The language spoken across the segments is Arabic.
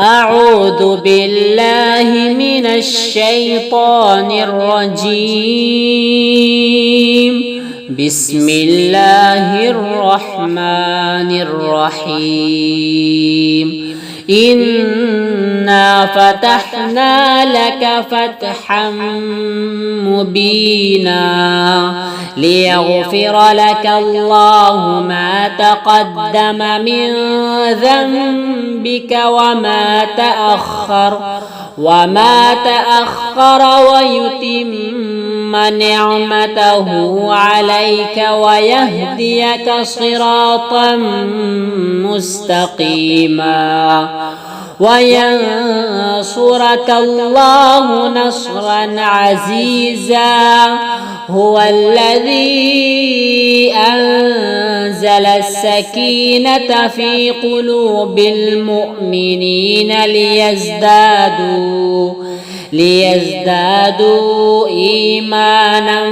أعوذ بالله من الشيطان الرجيم. بسم الله الرحمن الرحيم. إنا فتحنا لك فتحا مبينا ليغفر لك الله ما تقدم من ذنبك وما تأخر ويتم نعمته عليك ويهديك صراطا مستقيما وينصرك الله نصرا عزيزا. هو الذي أنزل السكينة في قلوب المؤمنين ليزدادوا إيمانا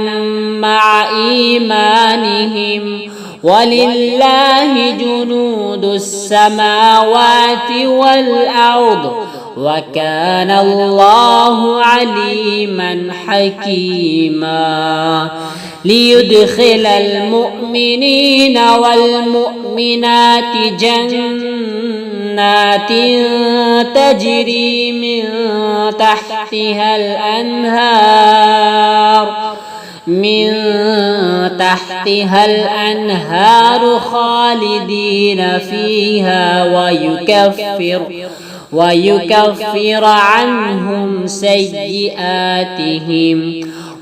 مع إيمانهم ولله جنود السماوات والأرض وكان الله عليما حكيما. ليدخل المؤمنين والمؤمنات جنات تجري من تحتها الأنهار خالدين فيها ويكفر عنهم سيئاتهم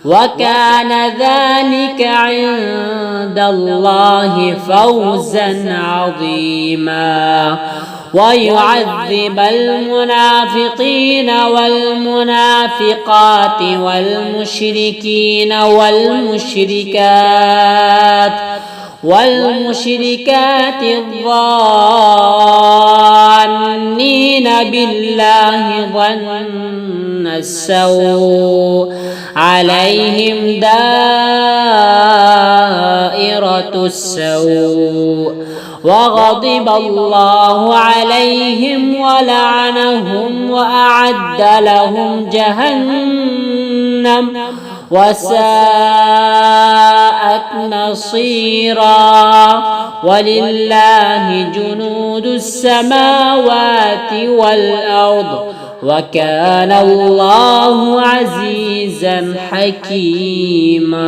وكان ذلك عند الله فوزا عظيما. ويعذب المنافقين والمنافقات والمشركين والمشركات الظانين بالله ظن السوء عليهم دائرة السوء وغضب الله عليهم ولعنهم وأعد لهم جهنم وساءت مصيرا. ولله جنود السماوات والأرض وكان الله عزيزا حكيما.